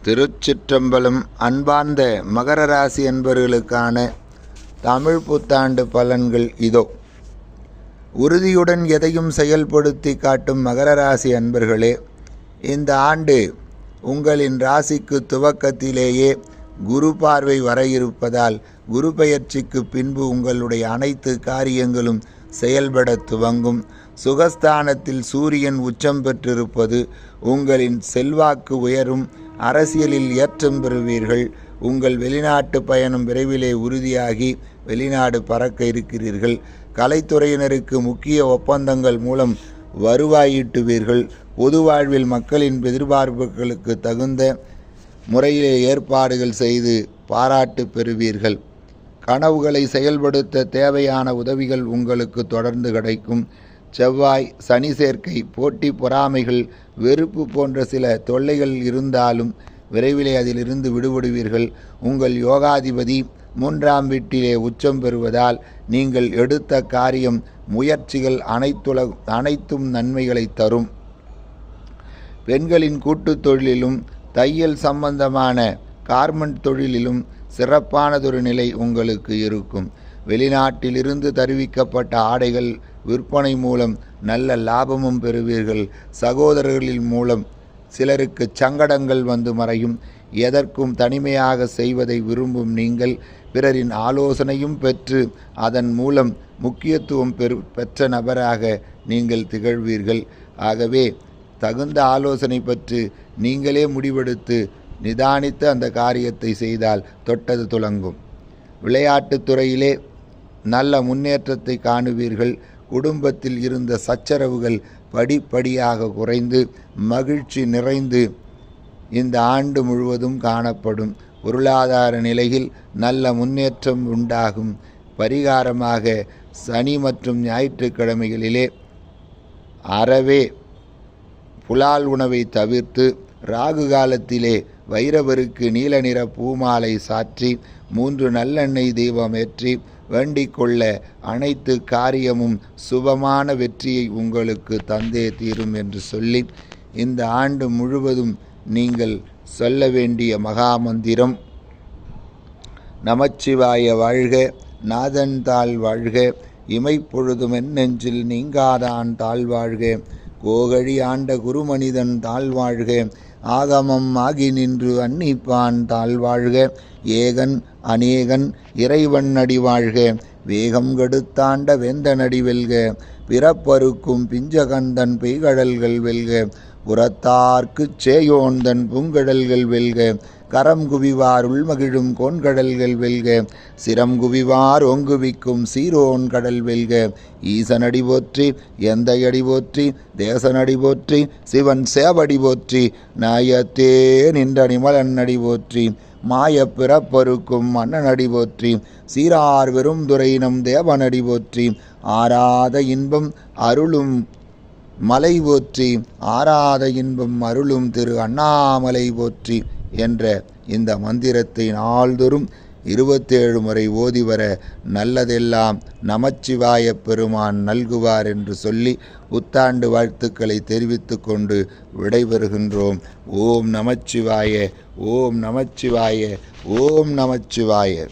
திருச்சிற்றம்பலம். அன்பார்ந்த மகர ராசி என்பவர்களுக்கான தமிழ் புத்தாண்டு பலன்கள் இதோ. உறுதியுடன் எதையும் செயல்படுத்தி காட்டும் மகர ராசி அன்பர்களே, இந்த ஆண்டு உங்களின் ராசிக்கு துவக்கத்திலேயே குரு பார்வை வர இருப்பதால் குரு பெயர்ச்சிக்கு பின்பு உங்களுடைய அனைத்து காரியங்களும் செயல்பட துவங்கும். சுகஸ்தானத்தில் சூரியன் உச்சம் பெற்றிருப்பது உங்களின் செல்வாக்கு உயரும். அரசியலில் ஏற்றம் பெறுவீர்கள். உங்கள் வெளிநாட்டு பயணம் விரைவிலே உறுதியாகி வெளிநாடு பறக்க இருக்கிறீர்கள். கலைத்துறையினருக்கு முக்கிய ஒப்பந்தங்கள் மூலம் வருவாயிட்டுவீர்கள். பொது வாழ்வில் மக்களின் எதிர்பார்ப்புகளுக்கு தகுந்த முறையிலே ஏற்பாடுகள் செய்து பாராட்டு பெறுவீர்கள். கனவுகளை செயல்படுத்த தேவையான உதவிகள் உங்களுக்கு தொடர்ந்து கிடைக்கும். செவ்வாய் சனி சேர்க்கை, போட்டி பொறாமைகள், வெறுப்பு போன்ற சில தொல்லைகள் இருந்தாலும் விரைவிலே அதிலிருந்து விடுபடுவீர்கள். உங்கள் யோகாதிபதி 3ஆம் வீட்டிலே உச்சம் பெறுவதால் நீங்கள் எடுத்த காரியம் முயற்சிகள் அனைத்தும் நன்மைகளை தரும். பெண்களின் கூட்டுத் தொழிலிலும் தையல் சம்பந்தமான கார்மெண்ட் தொழிலிலும் சிறப்பானதொரு நிலை உங்களுக்கு இருக்கும். வெளிநாட்டிலிருந்து தருவிக்கப்பட்ட ஆடைகள் விற்பனை மூலம் நல்ல லாபமும் பெறுவீர்கள். சகோதரர்களின் மூலம் சிலருக்கு சங்கடங்கள் வந்து மறையும். எதற்கும் தனிமையாக செய்வதை விரும்பும் நீங்கள் பிறரின் ஆலோசனையும் பெற்று அதன் மூலம் முக்கியத்துவம் பெற்ற நபராக நீங்கள் திகழ்வீர்கள். ஆகவே தகுந்த ஆலோசனை பெற்று நீங்களே முடிவெடுத்து நிதானித்து அந்த காரியத்தை செய்தால் தொட்டது துலங்கும். விளையாட்டுத் துறையிலே நல்ல முன்னேற்றத்தை காணுவீர்கள். குடும்பத்தில் இருந்த சச்சரவுகள் படிப்படியாக குறைந்து மகிழ்ச்சி நிறைந்து இந்த ஆண்டு முழுவதும் காணப்படும். பொருளாதார நிலையில் நல்ல முன்னேற்றம் உண்டாகும். பரிகாரமாக சனி மற்றும் ஞாயிற்றுக்கிழமைகளிலே அறவே புலால் உணவை தவிர்த்து ராகு காலத்திலே வைரவருக்கு நீல நிற பூமாலை சாற்றி 3 நல்லெண்ணெய் தீபம் ஏற்றி வேண்டிக் கொள்ள அனைத்து காரியமும் சுபமான வெற்றியை உங்களுக்கு தந்தே தீரும் என்று சொல்லி, இந்த ஆண்டு முழுவதும் நீங்கள் சொல்ல வேண்டிய மகாமந்திரம் நமச்சிவாய வாழ்க, நாதன் தாள் வாழ்க, இமைப்பொழுதும் என் நெஞ்சில் நீங்காதான் தாழ்வாழ்க, கோகழி ஆண்ட குருமனிதன் தாழ்வாழ்க, ஆகமம் ஆகி நின்று அன்னிப்பான் தாழ்வாழ்க, ஏகன் அநேகன் இறைவன் அடி வாழ்க, வேகம் கெடுத்தாண்ட வேந்தனடி வெல்க, பிறப்பருக்கும் பிஞ்சகந்தன் பெய்கடல்கள் வெல்க, புறத்தார்க்குச் சேயோந்தன் பூங்கடல்கள் வெல்க, கரம் குவிவார் உள்மகிழும் கோன்கடல்கள் வெல்க, சிரம் குவிவார் ஒங்குவிக்கும் சீரோன் கடல் வெல்க, ஈசனடி போற்றி எந்தையடி போற்றி தேசனடி போற்றி சிவன் சேவடி போற்றி நாயத்தே நின்ற நிமலன் அடி போற்றி மாய பிறப்பருக்கும் மன்னனடி போற்றி சீரார் வெறும் துறை நம் தேவனடி போற்றி ஆராத இன்பம் அருளும் மலை போற்றி ஆராத இன்பம் அருளும் திரு அண்ணாமலை போற்றி என்ற இந்த மந்திரத்தை நாள்தோறும் 27 முறை ஓதி வர நல்லதெல்லாம் நமச்சிவாய பெருமான் நல்குவார் என்று சொல்லி புத்தாண்டு வாழ்த்துக்களை தெரிவித்து கொண்டு விடைபெறுகின்றோம். ஓம் நமச்சிவாய, ஓம் நமச்சிவாய, ஓம் நமச்சிவாய.